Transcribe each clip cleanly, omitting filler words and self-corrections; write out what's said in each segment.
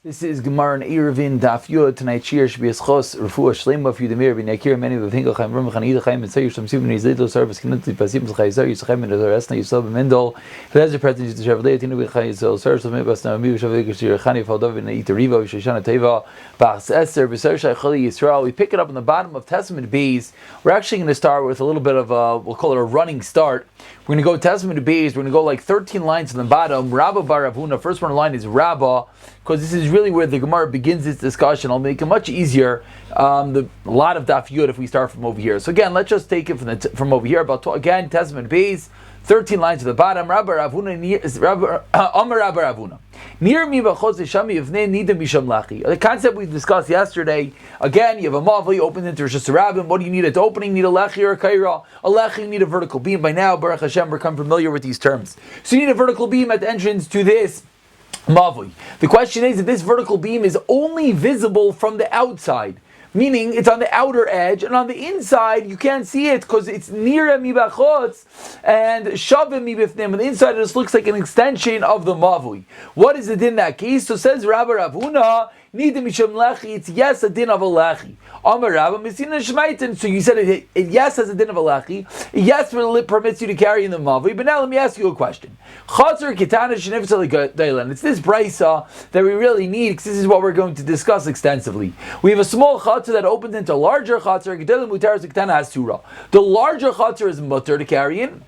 This is Gemara and Eiruvin Daf Yomi. Tonight's shir should be a schos refuah shlema for you. The mirror be nekir many of the thing chaim rum chanida chaim and say some simon is little service connected to pasim chayzer yischaim and the rest na yisab mendel. There's a present to Chevrolet tinu be chayzer service me bas na mi shavik shir khani faldov in Eiruvin shishana teva bas eser beser shaychali Yisrael. We pick it up in the bottom of Testament B's. We're actually going to start with a little bit of we'll call it a running start. We're going to go Testament B's. We're going to go like 13 lines from the bottom. Rabba bar Ravuna. First one line is Rabba, because this is really where the Gemara begins its discussion. I'll make it much easier. A lot of Daf Yud if we start from over here. So again, let's just take it from over here. Again, Testament B's, 13 lines to the bottom. Rabba Ravuna, Amar Rabba Ravuna. Near me shami yivnei nida misham lachi. The concept we discussed yesterday. Again, you have a mavel, you open into Rosh Hashanah. What do you need at the opening? You need a lechi or a kaira. A lechi, you need a vertical beam. By now, Baruch Hashem, we're become familiar with these terms. So you need a vertical beam at the entrance to this mavli. The question is that this vertical beam is only visible from the outside, meaning it's on the outer edge, and on the inside you can't see it because it's near mibachotz and shavim mibifnim. On the inside it just looks like an extension of the mavli. What is it in that case? So says Rabba Ravuna, nida misham lechi. It's yes a din of a lechi. Amar Rabba misina shmaitin. So you said it yes as a din of a lechi. Yes permits you to carry in the mavli. But now let me ask you a question. Chatzar kitana sheniftzali dailan. It's this brisa that we really need because this is what we're going to discuss extensively. We have a small chatzar that opens into a larger chatzar. The larger chatzar is mutter to carry in,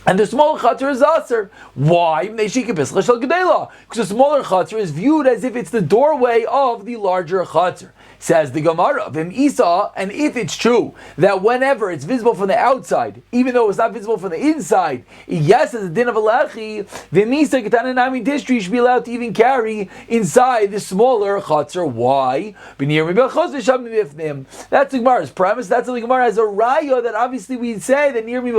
and the smaller chatzar is aser. Why? Because the smaller chatzar is viewed as if it's the doorway of the larger chatzar. Says the Gemara, Vim Isa, and if it's true that whenever it's visible from the outside, even though it's not visible from the inside, yes, as a din of a lechi, Vim Isa Ketananami Tishri should be allowed to even carry inside the smaller chatzar. Why? That's the Gemara's premise. That's the Gemara has a raya that obviously we say that near me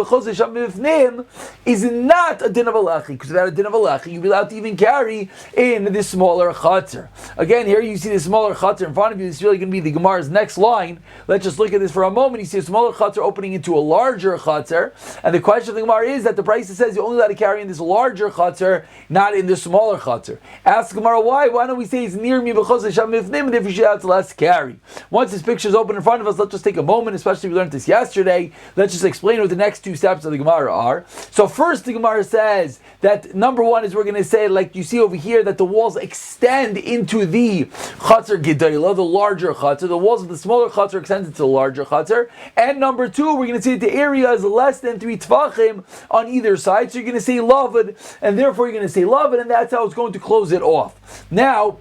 is not a din of a lechi, because without a din of a lechi, you'd be allowed to even carry in the smaller chatzar. Again, here you see the smaller chatzar in front of you. This really going to be the Gemara's next line. Let's just look at this for a moment. You see a smaller chatzar opening into a larger chatzar, and the question of the Gemara is that the Brisa says you only allowed to carry in this larger chatzar, not in the smaller chatzar. Ask Gemara why? Why don't we say it's near me b'chos l'sham mifnim, and if you should have to less carry? Once this picture is open in front of us, let's just take a moment, especially we learned this yesterday. Let's just explain what the next two steps of the Gemara are. So first, the Gemara says that number one is we're going to say, like you see over here, that the walls extend into the chatzar gedayla, the larger chatzar. The walls of the smaller chatzar extend into the larger chatzar. And number two, we're going to say that the area is less than 3 tvachim on either side. So you're going to say lavad, and therefore you're going to say lavad, and that's how it's going to close it off. Now,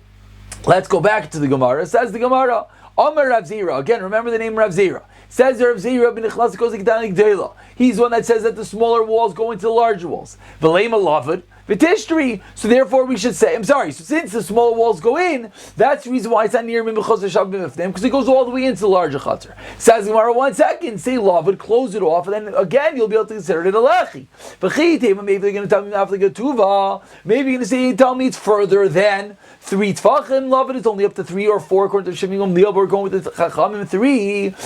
let's go back to the Gemara. It says the Gemara, Amar Rav Zira. Again, remember the name Rav Zira. Says Rav Zira, he's the one that says that the smaller walls go into the larger walls. V'leima lavad. So therefore we should say, so since the smaller walls go in, that's the reason why it's not near me because it goes all the way into the larger chatzar. Says Gemara, 1 second, say lavad, close it off, and then again you'll be able to consider it a lechi. Maybe they're going to tell me after the tuva. Maybe you're going to say, tell me it's further than 3 tvachim. Lavad is only up to 3 or 4 according to Shemim Leil. We're going with the chachamim 3.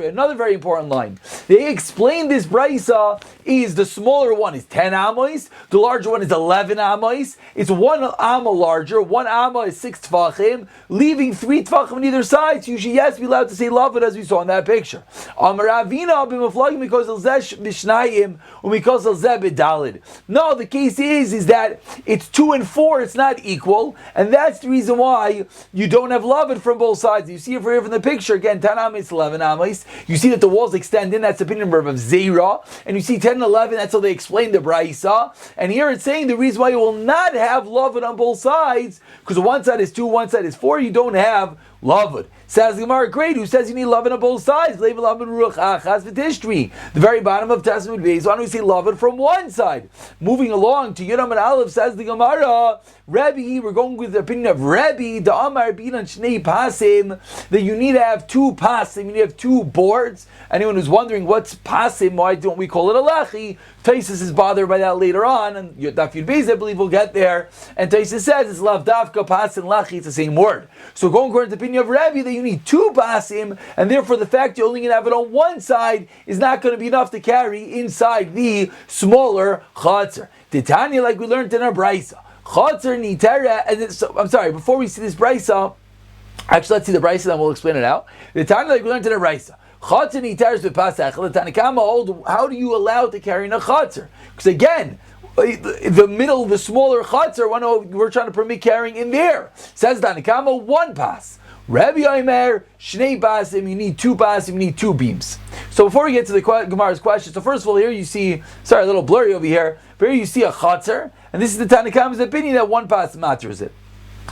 Another very important line. They explain this brisa is the smaller one is 10 amos, the larger one is 11 amos. It's 1 amma larger, 1 amma is 6 tvachim, leaving 3 tvachim on either side. So you should yes be allowed to say lavad as we saw in that picture. No, the case is that it's 2 and 4, it's not equal, and that's the reason why you don't have lavad from both sides. You see it here from the picture again, 10 amos, 11 amos. You see that the walls extend in, that's the opinion of Zera, and you see 10 and 11, that's how they explain the Braisa. And here it's saying the reason why you will not have lavad on both sides, because one side is 2, one side is 4, you don't have lavad. Says the Gemara, great, who says you need lavad on both sides? The very bottom of Testament Beis, why don't we say lavad from one side? Moving along to Yudam and Aleph, says the Gemara, Rebbe, we're going with the opinion of Rebbe, the Amar Binan Shnei Pasim, that you need to have 2 pasim, you need to have 2 boards. Anyone who's wondering what's pasim, why don't we call it a lechi? Taisus is bothered by that later on, and Daf Yomi, I believe we'll get there. And Taisus says it's lav davka pasim lechi, it's the same word. So going according to the opinion of Rebbe, that you need 2 pasim, and therefore the fact you're only going to have it on one side is not going to be enough to carry inside the smaller chatzar. Titania, like we learned in our brisa. Chatzar nitera, and I'm sorry, before we see this brisa, actually let's see the brisa, then we'll explain it out. Titania, like we learned in our brisa. Chatzar niteres b'pasach, l'tanakama hold, how do you allow to carry in a chatzar? Because again, the middle, the smaller chatzar, we're trying to permit carrying in there. Says Tanakama, one pass. Rabbi Omer, Shnei Basim, you need two basim, you need two beams. So before we get to the Gemara's question, so first of all, here you see, sorry, a little blurry over here, but here you see a chatzar, and this is the Tanakama's opinion that one pass matters it.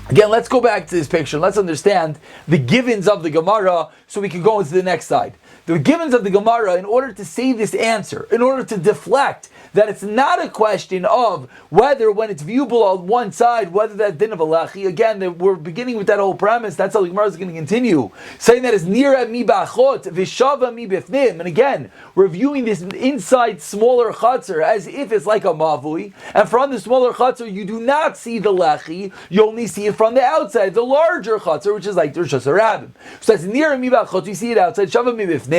Again, let's go back to this picture, let's understand the givens of the Gemara, so we can go into the next side. The givens of the Gemara, in order to say this answer, in order to deflect, that it's not a question of whether, when it's viewable on one side, whether that's din of alachi. Again, we're beginning with that whole premise. That's how the Gemara is going to continue, saying that it's nira mi ba'achot v'shava mi b'fnim. And again, reviewing this inside smaller chatzar as if it's like a mavui. And from the smaller chatzar, you do not see the lechi. You only see it from the outside, the larger chatzar, which is like Rishos HaRabim. So that's nira mi ba'achot. You see it outside, shava mi b'fnim.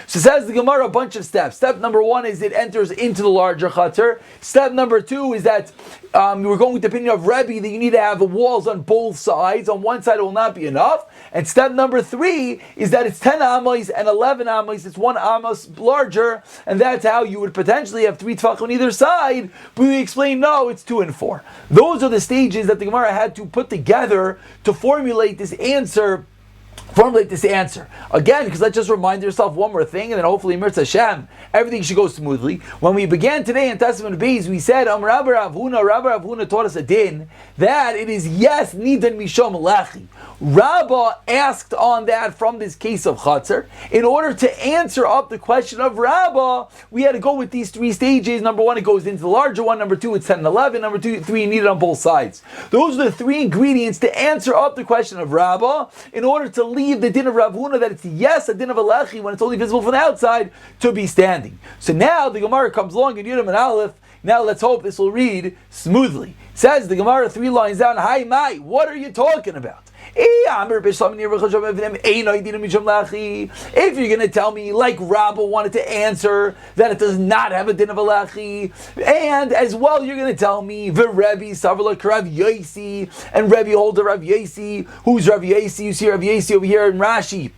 So says the Gemara a bunch of steps. Step number one is it enters into the larger chatzar. Step number two is that we're going with the opinion of Rebbe that you need to have the walls on both sides. On one side it will not be enough. And step number three is that it's 10 amos and 11 amos. It's 1 amos larger, and that's how you would potentially have 3 tefach on either side. But we explain no, it's 2 and 4. Those are the stages that the Gemara had to put together to formulate this answer. Again, because let's just remind yourself one more thing, and then hopefully, Mirza Hashem, everything should go smoothly. When we began today in Testament Beis, we said, Rabbi Rav Huna taught us a din, that it is yes, nidan mishom lechi. Rabbah asked on that from this case of Chatzar. In order to answer up the question of Rabbah, we had to go with these 3 stages. Number 1, it goes into the larger one. Number 2, it's 10 and 11. Number 2, 3, you need it on both sides. Those are the 3 ingredients to answer up the question of Rabbah, in order to leave the din of Rav Huna that it's yes, a din of Alechi, when it's only visible from the outside, to be standing. So now the Gemara comes along in Yudam and Aleph. Now let's hope this will read smoothly. Says the Gemara 3 lines down, Hi Mai, what are you talking about? If you're going to tell me, like Rabbah wanted to answer, that it does not have a din of alachi, and as well you're going to tell me the Rebbe Savalak Rav Yosi, and Rebbe holds Rav Yosi. Who's Rav Yosi? You see Rav Yosi over here in Rashi.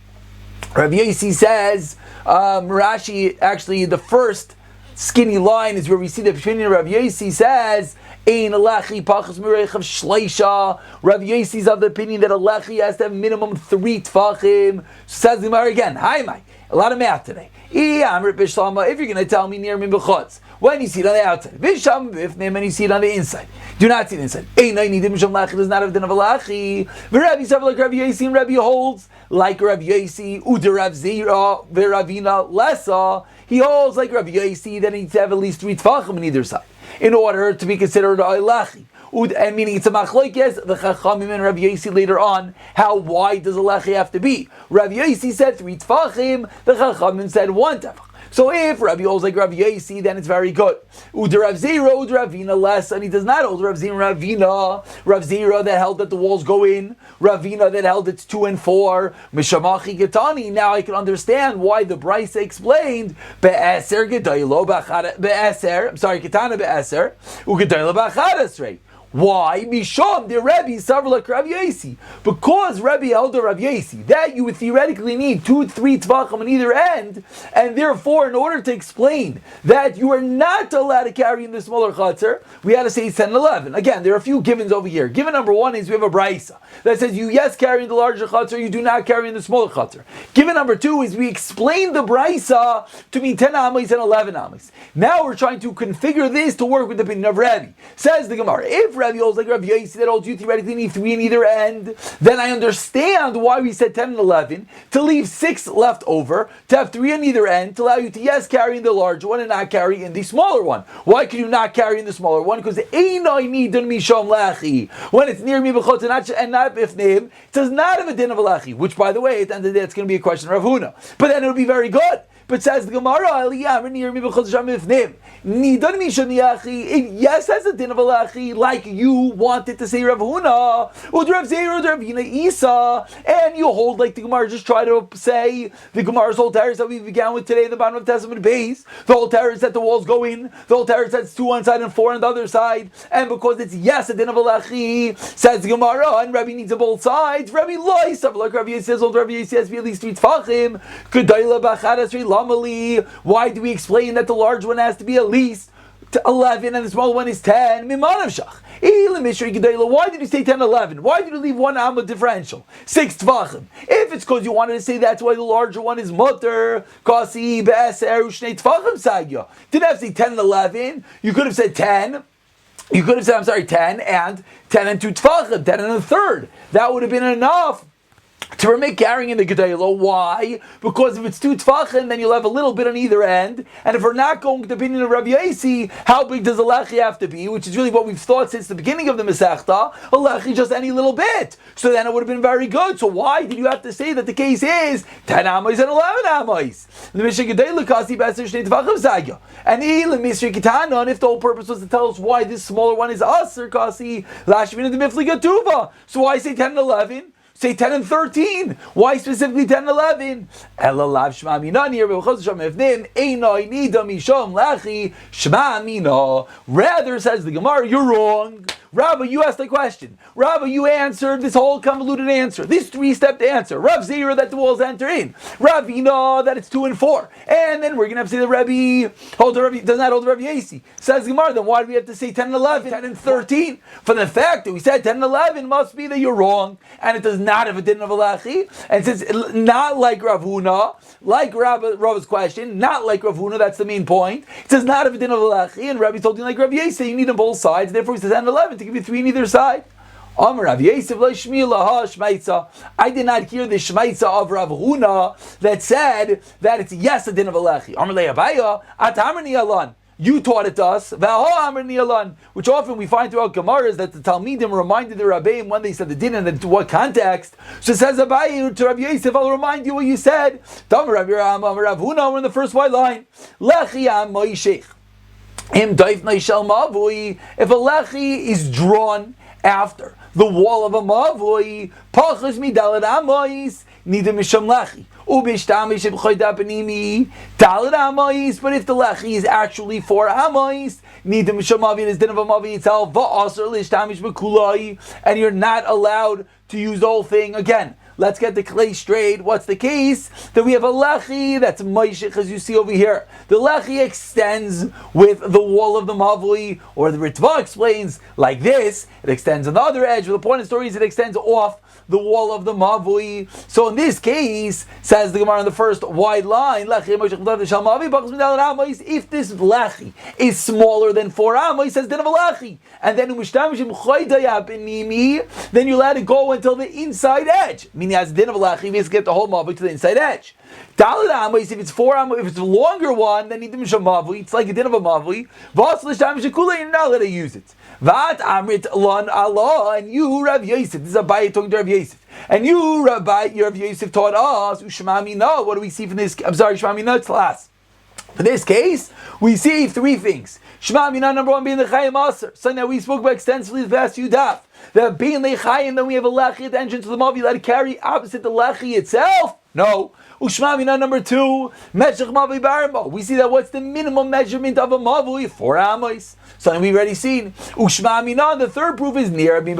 Rav Yosi says, Rashi, actually the first skinny line is where we see the opinion of Rav Yosi says, Ein Alechi Pachas Mirechav Shleisha. Rav Yosi's of the opinion that Alechi has to have minimum 3 tfachim. Says the Gemara again, Hi Mai, a lot of math today. If you're going to tell me near min b'chutz, when you see it on the outside, v'sham b'ifnim, and you see it on the inside, do not see it inside. Ein nidim misham lachi does not have din of alachi. V'Rabbi said like Rav Yosi, and Rabbi holds like Rav Yosi, uder Rav Zira v'Ravina lesa. He holds like Rav Yosi that he needs to have at least 3 tfachim on either side in order to be considered a lechi. And meaning it's a machlokes, the Chachamim and Rav Yosi later on, how wide does a lechi have to be? Rav Yosi said 3 tfachim, the Chachamim said 1 tefach. So if Rabbi holds like Rav Yosi, then it's very good. Uder Rav Zira, Uder Ravina less, and he does not hold Rav Zira Ravina. Rav Zira that held that the walls go in, Ravina that held it's 2 and 4. Mishamachi Getani. Now I can understand why the Brisa explained Be'eser Gedaylo Be'eser. I'm sorry, Ketana Be'eser U'Gedaylo Ba'Chadasrei. Why? Misham the Rebbe Savrlak Rav Yosi. Because Rebbe held a Rav Yosi, that you would theoretically need 2-3 tvachim on either end, and therefore, in order to explain that you are not allowed to carry in the smaller chatzar, we had to say 10 and 11. Again, there are a few givens over here. Given number 1 is we have a brisa that says you yes carry in the larger chatzar, you do not carry in the smaller chatzar. Given number 2 is we explain the brisa to mean 10 amis and 11 amis. Now we're trying to configure this to work with the opinion of Rebbe. Says the Gemara, if Rabbi holds like Rabbi Yosi that holds you theoretically need 3 in either end, then I understand why we said 10 and 11, to leave 6 left over, to have 3 on either end, to allow you to yes carry in the larger one and not carry in the smaller one. Why can you not carry in the smaller one? Because Einoi Nidun Misham Lachi, when it's near me b'chutz and not b'fnim, it does not have a din of a lachi, which by the way, at the end of the day, it's going to be a question of Rav Huna. But then it would be very good, But says the Gemara, yes, that's a din of a lachi, like you wanted to say Rav Huna, and you hold like the Gemara just try to say the Gemara's whole terrace that we began with today, the bottom of Testament base. The whole terrace that the walls go in, the whole terrace that's 2 on one side and 4 on the other side, and because it's yes a din of a lachi, says the Gemara, and Rabbi needs on both sides. Rabbi lois, like Rabbi says, old Rabbi says, be at least 3 tfachim. Why do we explain that the large one has to be at least 11 and the small one is 10? Why did you say 10, 11? Why did you leave 1 amma differential? 6 tvachim. If it's because you wanted to say that's why the larger one is mutter, kasi be'eser u'shnei tvachim sagya. Didn't have to say 10 and 11. You could have said 10. You could have said, 10 and 10 and 2 tvachim, 10 and a third. That would have been enough to permit carrying in the Gedela. Why? Because if it's 2 tfachim, then you'll have a little bit on either end. And if we're not going to the opinion of Rabbi Yasi, how big does a lechi have to be? Which is really what we've thought since the beginning of the Masechta. A lechi just any little bit. So then it would have been very good. So why did you have to say that the case is 10 amos and 11 amos? The Mishnah Gedela kasi b'eser shnei tfachim zagya. And if the whole purpose was to tell us why this smaller one is aser kasi lashvin the mifli gatuva. So why say 10 and 11? Say 10 and 13. Why specifically 10 and 11? Rather, says the Gemara, you're wrong. Rabbi, you asked the question. Rabbi, you answered this whole convoluted answer, this 3-step answer. Rav Zera that the walls enter in. Ravina that it's 2 and 4. And then we're going to have to say that Rabbi does not hold Rabbi Yasi. Says Gemara, then why do we have to say 10 and 11, 10 and 13? For the fact that we said 10 and 11 must be that you're wrong, and it does not have a din of a lachi. And since not like Rav Huna, like Rav's question, not like Rav Huna, that's the main point. It says not have a din of a lachi, and Rabbi told you like Rabbi Yasi, you need on both sides, therefore he says 10 and 11 to give you 3 on either side. I did not hear the shmaitza of Rav Huna that said that it's yes a din of a lechi. You taught it to us, which often we find throughout Gemaras that the Talmidim reminded the Rabbeim when they said the din and in what context. So it says Abaye to Rabbi Yosef, I'll remind you what you said. Rav Huna, we're in the first white line. If a lechi is drawn after the wall of a mavui, pachas midalad amois, nida misham lechi. Ubishtamish b'choyda benimi dalad amois. But if the lechi is actually 4 amois, nida misham mavi is din of a mavi itself. Va'aser lishtamish b'kulai, and you're not allowed to use the whole thing again. Let's get the clay straight. What's the case? That we have a lechi that's moishich, as you see over here. The lechi extends with the wall of the mavui, or the Ritva explains like this. It extends on the other edge. But the point of the story is it extends off the wall of the mavui. So in this case, says the Gemara in the first wide line, if this lechi is smaller than 4 amos, says din of a lechi, and then then you let it go until the inside edge. Meaning as din of a lechi, you get the whole mavui to the inside edge. If it's 4 amos, if it's a longer one, then it's like a din of a mavui. You're not allowed to use it. Vat amrit lon Allah, and you, Rav Yosef, this is Abaye talking to Rav Yosef, and you, Rav Yosef, taught us, Ushma Mina. What do we see from this? I'm sorry, Shma Mina, it's last. For this case, we see 3 things. Shma Mina, number 1, being the Chayim Aser. So now we spoke about extensively the past few daf. The being the Chayim, then we have a lechi at the entrance of the Mavi, let it carry opposite the lechi itself? No. Ushma Mina, number 2, Meshach Mavi Barma. We see that what's the minimum measurement of a Mavi? 4 amos. Something we've already seen. Ushma Mina, the third proof is near. We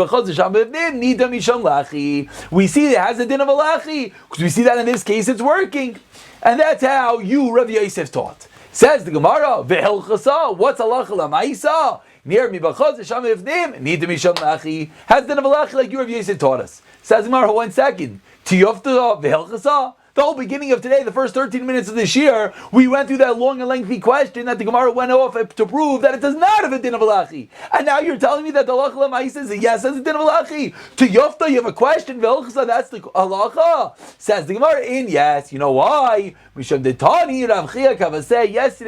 see that it has a din of a lachi, because we see that in this case it's working. And that's how you, Rav Yosef, taught. Says the Gemara, V'helchasa, what's halacha l'maisa? Near mi b'chaz sham evnim, nida misham lachi. Has din of a lachi like you, Rav Yosef, taught us. Says the Gemara, 1 second. Tiyofta v'helchasa. The whole beginning of today, the first 13 minutes of this year, we went through that long and lengthy question that the Gemara went off to prove that it does not have a din of a lachi. And now you're telling me that the halacha l'maisa says yes, has a din of a lachi. To Yofta, you have a question, v'elchasa, that's the halacha. Says the Gemara in yes. You know why? Yesterday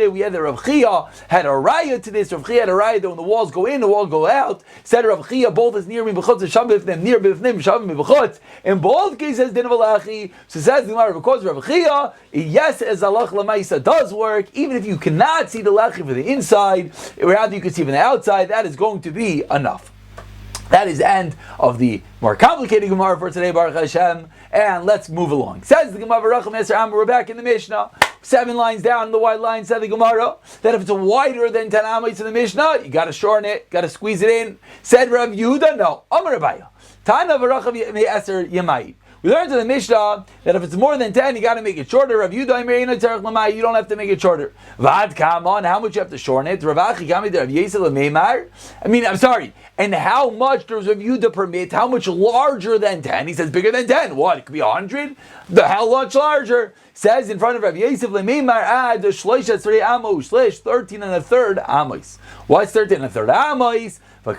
we had the Rav Chia had a raya to this. Rav Chia had a raya that when the walls go in, the walls go out. Said Rav Chia, both is near me b'chutz, sham b'fnim, near b'fnim, sham b'chutz. In both cases, din of a lachi. So says the Gemara, because Rav Chia, yes, as Allah Lamaisa does work, even if you cannot see the lechi from the inside, rather you can see from the outside, that is going to be enough. That is the end of the more complicated Gemara for today, Baruch Hashem, and let's move along. Says the Gemara, we're back in the Mishnah. 7 lines down in the wide line, said the Gemara, that if it's wider than 10 amos in the Mishnah, you got to shorten it, got to squeeze it in. Said Rav Yehuda, no. Amar Rabaya, Tana v'rachav me'eser yamai. We learned in the Mishnah that if it's more than 10, you got to make it shorter. Rav Yehuda, you don't have to make it shorter. Vad kamon, how much you have to shorten it? I'm sorry. And how much does Rav Yehuda permit? How much larger than 10? He says bigger than 10. What? It could be 100? The hell much larger. Says in front of Rav Yosef, add 13 and a third amos. What's 13 and a third amos? In the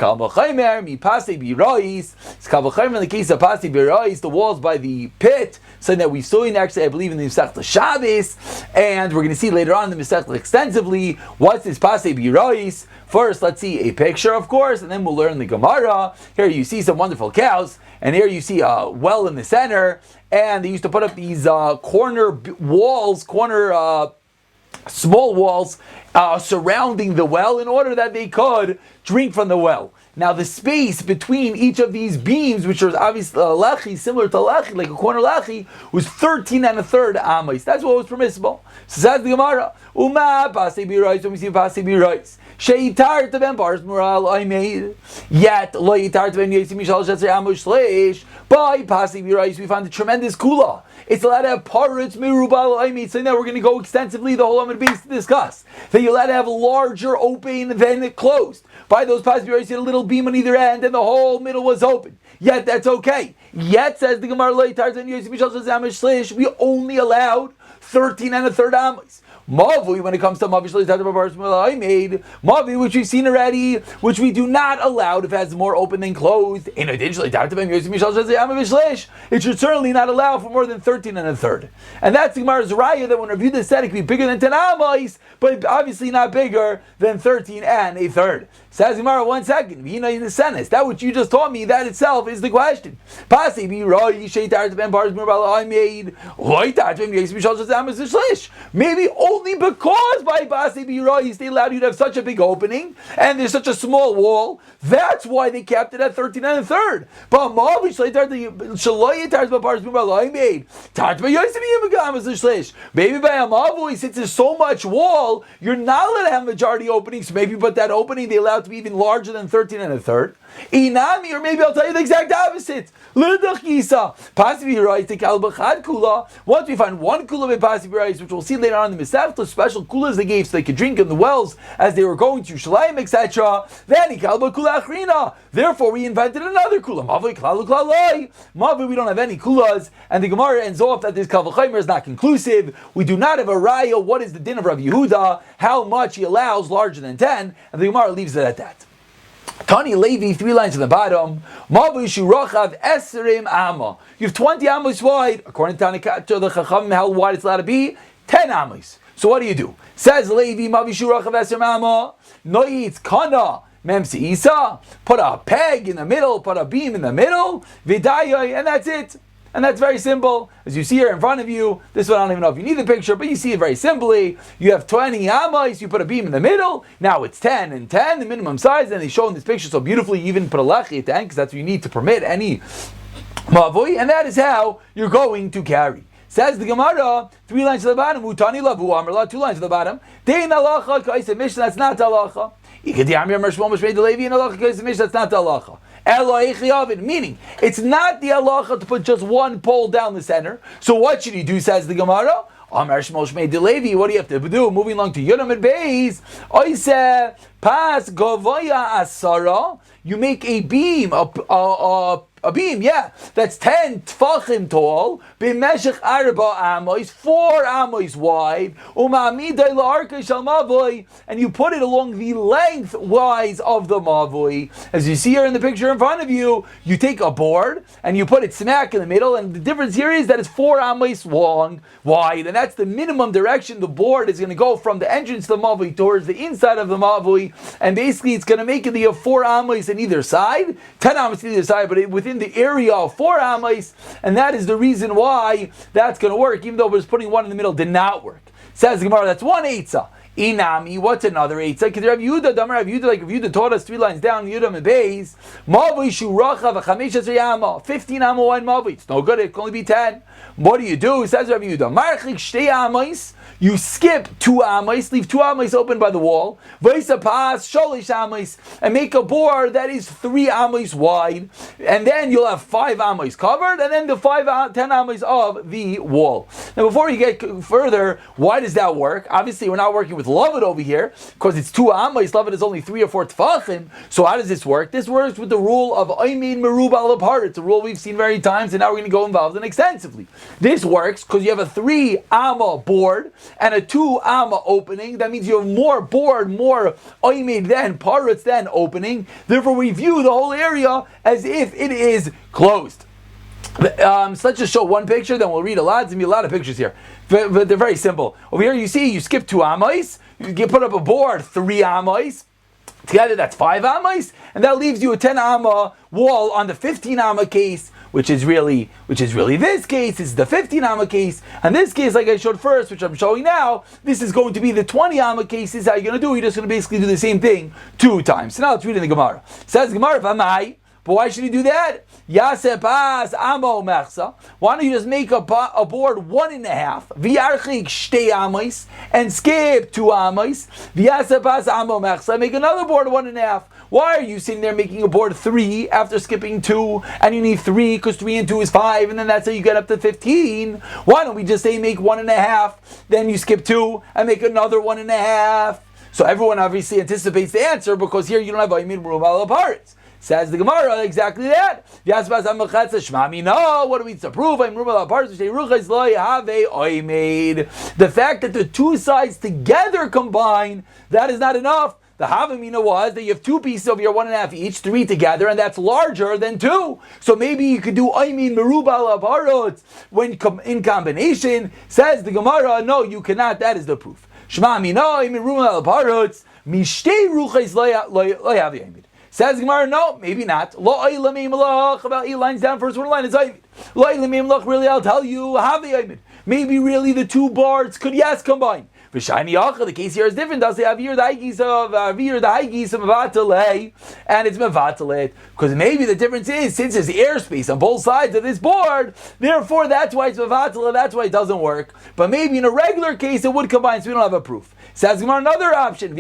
case of Pasi Birais, the walls by the pit, something that we saw in actually, I believe, in the Masechta Shabbos, and we're going to see later on in the Masechta extensively. What's this Pasi Birais? First, let's see a picture, of course, and then we'll learn the Gemara. Here you see some wonderful cows, and here you see a well in the center, and they used to put up these corner small walls surrounding the well in order that they could drink from the well. Now the space between each of these beams, which was obviously lechi, similar to lechi, like a corner lechi, was 13 and a third amos. That's what was permissible. So says the Gemara, Uma pasi birais, when we see pasi birais, sheitar to ben bars moral I made, yet lo yitar to ben yesi mishal shetzer amos shleish. By pasi birais, we found a tremendous kula. It's allowed to have parrots, mirubal, I mean, something that we're going to go extensively the whole Amud Beis to discuss. That you're allowed to have a larger open than it closed. By those possibilities, you had a little beam on either end, and the whole middle was open. Yet that's okay. Yet, says the Gemara, we only allowed 13 and a third amos. Mavi, when it comes to Mavi, which we've seen already, which we do not allow if it has more open than closed. In addition, it should certainly not allow for more than 13 and a third. And that's the Gemara's raya that when reviewed the set, it could be bigger than 10 amos, but obviously not bigger than 13 and a third. Says Gemara, 1 second. In the sentence, that which you just taught me, that itself is the question. Maybe only because by Basi Birais they allowed you to have such a big opening and there's such a small wall. That's why they kept it at 13 and a third. But maybe by Amavu, since there's so much wall, you're not allowed to have majority openings. So maybe but that opening they allowed to be even larger than 13 and a third. Inami, or maybe I'll tell you the exact opposite. Once we find one kula in Pasi Birais, which we'll see later on in the Masechta, special kulas they gave so they could drink in the wells as they were going to Shalayim, etc. Then therefore we invented another kula. Mavi, we don't have any kulas, and the Gemara ends off that this Kal V'Chomer is not conclusive. We do not have a raya. What is the din of Rav Yehuda? How much he allows larger than 10? And the Gemara leaves it at that. Tani Levi, 3 lines at the bottom. Mavishu Rochav Esrim Amma. You have 20 amos wide. According to the Chacham, how wide it's allowed to be? 10 amos. So what do? Says Levi, Mavishu Rochav Esrim Amma. Noitz Kana Memsi Isa. Put a peg in the middle, put a beam in the middle, Vidayai, and that's it. And that's very simple. As you see here in front of you, this one I don't even know if you need the picture, but you see it very simply. You have 20 amos, you put a beam in the middle, now it's 10 and 10, the minimum size, and they show in this picture so beautifully, you even put a lechi at the end, because that's what you need to permit any mavui, and that is how you're going to carry. Says the Gemara, 3 lines to the bottom, Utani lavu amrla, 2 lines to the bottom, Dein halacha kaisa mishnah, that's not halacha. Ikadi amir mershmol mishmei delevi, and halacha kaisa mishnah, that's not halacha. Meaning, it's not the halacha to put just one pole down the center. So what should you do, says the Gemara? What do you have to do? Moving along to Yonam and Beis. Oise pas gavoya asara. You make a beam, a beam, that's 10 tfachim tall, b'meshech arba amos, 4 amos wide, uma'amidai la'arka shal mavoi, and you put it along the lengthwise of the mavoi. As you see here in the picture in front of you, you take a board and you put it smack in the middle, and the difference here is that it's 4 amos long, wide, and that's the minimum direction the board is going to go from the entrance to the mavoi towards the inside of the mavoi, and basically it's going to make it the 4 amos on either side, 10 amos on either side, but within within the area of 4 Amais, and that is the reason why that's going to work, even though we're just putting one in the middle did not work. Says the Gemara, that's one Eitzah. Inami, what's another Eitzah? Because Rav Yehuda, Rav Yehuda, like Rav Yehuda taught us 3 lines down, Yudam and Beis, Mavoi Shuracha v'chamesh esrei amma, 15 amma, 1 Mavoi. It's no good, it can only be 10. What do? Says Rav Yehuda, Marchik shtei Amais, you skip 2 Amais, leave 2 Amais open by the wall, Vaisa pas sholish Amais, and make a board that is 3 Amais wide, and then you'll have 5 Amais covered, and then the 10 Amais of the wall. Now before you get further, why does that work? Obviously we're not working with Lavid over here, because it's 2 Amais, Lavid is only 3 or 4 Tfachim, so how does this work? This works with the rule of Aymin Merub al Apart. It's a rule we've seen many times, and now we're going to go involved in extensively. This works because you have a 3 Amma board, and a 2 Amma opening. That means you have more board, more Aymin than Parutz than opening. Therefore we view the whole area as if it is closed. So let's just show one picture, then we'll read a lot. There's going to be a lot of pictures here. But they're very simple. Over here you see, you skip 2 Amais, you can put up a board, 3 Amais. Together that's 5 Amais, and that leaves you a 10 Amma wall on the 15 Amma case, which is really this case. This is the 15 Amma case, and this case, like I showed first, which I'm showing now, this is going to be the 20 Amma case. This is how you're going to do. You're just going to basically do the same thing 2 times. So now let's read in the Gemara. It says Gemara, V'amai, but why should he do that? Yasepas amo mechsa. Why don't you just make a board 1.5? V'yarchik shtei amais and skip 2 amais. V'yasepas amo mechsa. Make another board 1.5. Why are you sitting there making a board 3 after skipping 2, and you need 3 because 3 and 2 is 5, and then that's how you get up to 15? Why don't we just say make 1.5, then you skip 2 and make another 1.5? So everyone obviously anticipates the answer because here you don't have Aymin Merub al Apart. Says the Gemara, exactly that. What do we prove? The fact that the 2 sides together combine, that is not enough. The Havamina was that you have 2 pieces of your 1.5 each, 3 together, and that's larger than 2. So maybe you could do Aymin Merub al Aparot when in combination. Says the Gemara, no, you cannot. That is the proof. Shema Mina Aymin Merub al Aparot mishtei ruchais lo yavi Aymin. Says Gemara, no, maybe not. Lo ayla meimlach, about 8 lines down, first one line is Aymin. Lo ayla meimlach, really, I'll tell you, havi Aymin. Maybe really the 2 boards could, yes, combine. The case here is different. Does it avir the haigis of mevatalei, and it's mevatalet? Because maybe the difference is since there's airspace on both sides of this board, therefore that's why it's mevatalet. That's why it doesn't work. But maybe in a regular case it would combine, so we don't have a proof. Says Gemara, another option.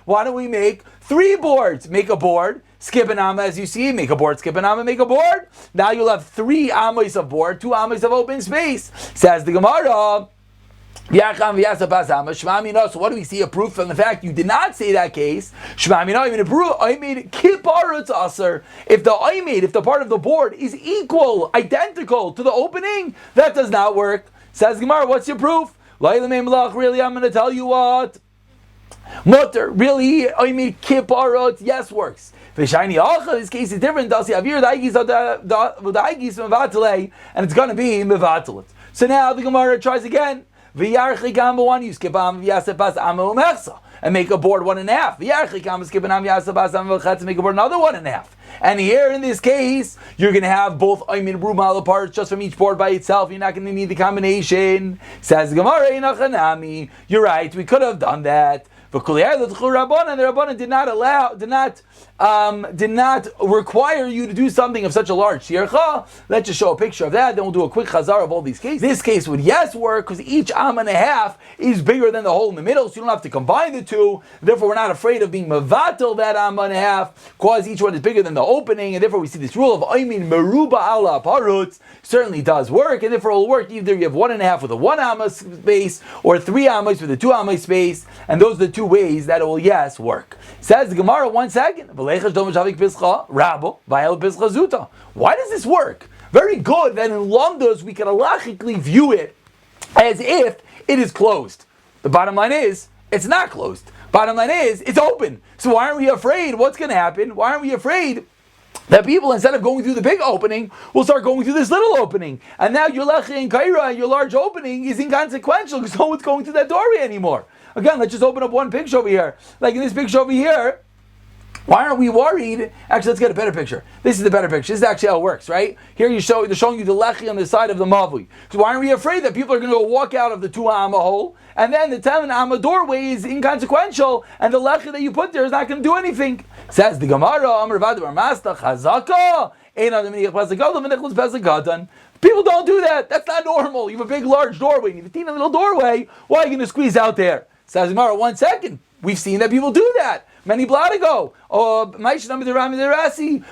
Why don't we make 3 boards? Make a board. Skip an amma as you see, make a board, skip an amma, make a board. Now you'll have 3 ammas of board, 2 ammas of open space. Says the Gemara, so what do we see? A proof from the fact you did not say that case. If the part of the board is equal, identical to the opening, that does not work. Says Gemara, what's your proof? Really, I'm going to tell you what. Mutter, really, kiparot, yes, works. This case is different. And it's going to be mevatalet. So now the Gemara tries again. You skip and make a board 1.5. Make a board another 1.5. And here in this case, you're going to have both Aymin Merub al Apart just from each board by itself. You're not going to need the combination. Says the Gemara, you're right. We could have done that. But the Rabbanan did not require you to do something of such a large tircha. Let's just show a picture of that, then we'll do a quick chazar of all these cases. This case would yes work because each amma and a half is bigger than the hole in the middle, so you don't have to combine the 2. Therefore, we're not afraid of being mavatal that amma and a half, because each one is bigger than the opening, and therefore we see this rule of Aymin Meruba ala parutz certainly does work, and therefore it will work either you have 1.5 with a 1 amma space, or 3 ammas with a 2 amma space, and those are the 2 ways that it will yes work. Says the Gemara, 1 second. Why does this work? Very good that in Lamdos we can halachically view it as if it is closed. The bottom line is, it's not closed. Bottom line is, it's open. So why aren't we afraid? What's going to happen? Why aren't we afraid that people, instead of going through the big opening, will start going through this little opening? And now your lechi and kaira, your large opening, is inconsequential because no one's going to that doorway anymore. Again, let's just open up one picture over here. Like in this picture over here, Why aren't we worried? Actually, let's get a better picture. This is the better picture. This is actually how it works, right? Here they're showing you the lechi on the side of the mavui. So why aren't we afraid that people are going to walk out of the 2 amma hole, and then the 10 amma doorway is inconsequential, and the lechi that you put there is not going to do anything? Says the Gemara, Amar Vadabar Masta Chazaka. People don't do that. That's not normal. You have a big, large doorway. You have a teeny little doorway. Why are you going to squeeze out there? Says the Gemara, 1 second. We've seen that people do that many blot ago. Why is it different from Rami Derasi?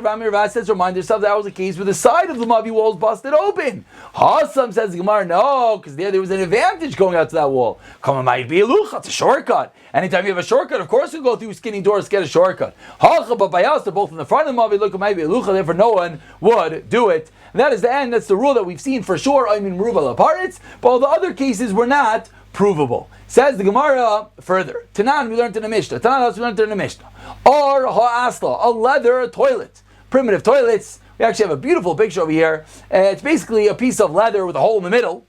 Rami Derasi says, remind yourself that was the case where the side of the Mavi wall is busted open. Hassam says the Gemara, no, because there was an advantage going out to that wall. Come on, might be a lucha, it's a shortcut. Anytime you have a shortcut, of course you go through skinny doors to get a shortcut. Hacha, but by us, they're both in the front of the Mavi, look, it might be a lucha, therefore no one would do it. And that is the end, that's the rule that we've seen for sure, I mean, Ruba Laparitz, but all the other cases were not provable. Says the Gemara further. Tanan we learned in the Mishnah. Tanan we learned in the Mishnah. Or ha'asla, a leather toilet. Primitive toilets. We actually have a beautiful picture over here. It's basically a piece of leather with a hole in the middle,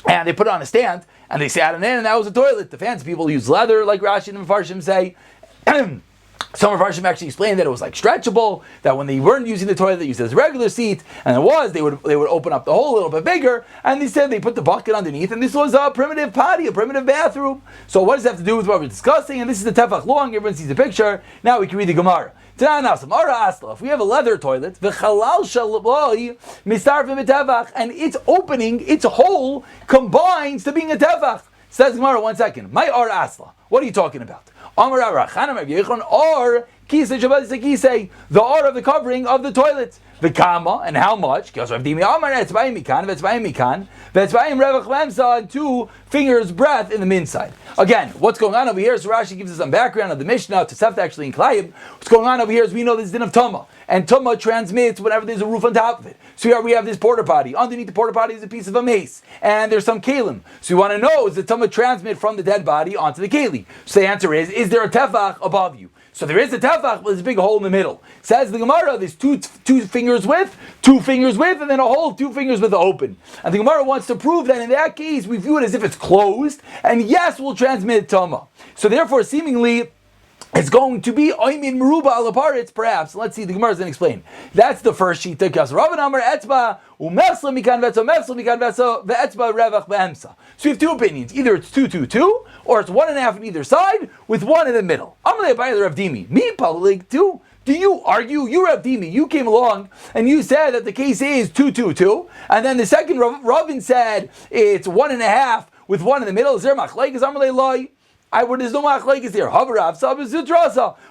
and they put it on a stand, and they sat in it, and that was a toilet. The fancy people use leather, like Rashi and Mepharshim say. Some of Mepharshim actually explained that it was like stretchable, that when they weren't using the toilet, they used it as a regular seat, and they would open up the hole a little bit bigger, and they said they put the bucket underneath, and this was a primitive potty, a primitive bathroom. So what does that have to do with what we're discussing? And this is the tefach long, everyone sees the picture. Now we can read the Gemara. If we have a leather toilet, and its opening, its hole, combines to being a tefach. Says Gemara, 1 second. My ar asla. What are you talking about? Or the R of the covering of the toilet. The kama, and how much? 2 fingers breadth in the inside. Again, what's going on over here? So Rashi gives us some background of the Mishnah to Sefta actually in Klayim. What's going on over here is we know this din of Tumah. And Tumah transmits whenever there's a roof on top of it. So here we have this porta potty. Underneath the porta potty is a piece of a mace. And there's some kalim. So we want to know, is the Tumah transmit from the dead body onto the keli? So the answer is there a tefach above you? So there is a tefach, but there's a big hole in the middle. Says the Gemara, there's two fingers width, and then a hole 2 fingers width open. And the Gemara wants to prove that in that case, we view it as if it's closed, and yes, we'll transmit Tumah. So therefore, seemingly, it's going to be Oymin Meruba Alaparitz, perhaps. Let's see, the Gemara is going to explain. That's the first sheet. So we have 2 opinions. Either it's 2-2-2, or it's 1.5 on either side, with 1 in the middle. Me, public 2. Do you argue? You Rav Dimi, you came along and you said that the case is 2-2-2, and then the second Ravin said it's 1.5 with 1 in the middle. Is there machlekes? Amalei loy. There's no machlekes here.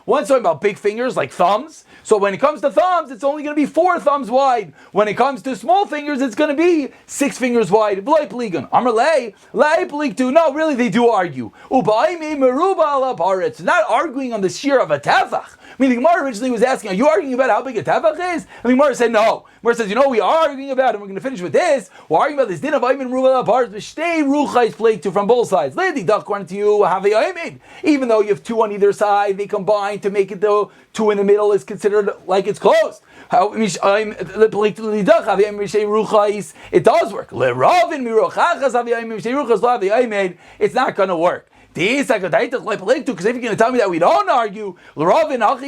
One's talking about big fingers like thumbs. So when it comes to thumbs, it's only going to be 4 thumbs wide. When it comes to small fingers, it's going to be 6 fingers wide. No, really, they do argue. It's not arguing on the shear of a tefach. I mean, the Gemara originally was asking, are you arguing about how big a tefach is? And the Gemara said no. The Gemara says, we are arguing about it, and we're going to finish with this. We're arguing about this din of Aymin Ruba Laparitz, B'shtei Ruchais played to from both sides. Lady Duck, according to you, even though you have 2 on either side, they combine to make it though 2 in the middle is considered like it's closed. It does work. It's not going to work. Because if you're going to tell me that we don't argue, Rav should have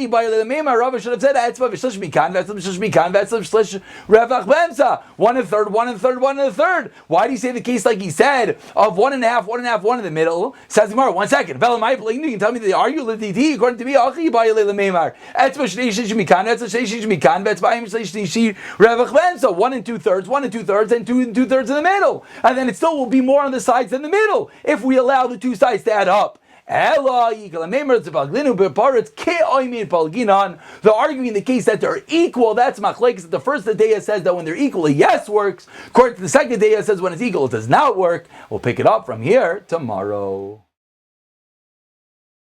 said 1/3. Why do you say the case like he said of 1.5, 1.5, 1 in the middle? Says the Gemara, 1 second. You can tell me they argue according to me. 1 2/3, 1 2/3, and 2 2/3 in the middle, and then it still will be more on the sides than the middle if we allow the 2 sides to add up. They're arguing the case that they're equal. That's machlekes. The first Deya says that when they're equal, yes works. According to the second Deya says when it's equal, it does not work. We'll pick it up from here tomorrow.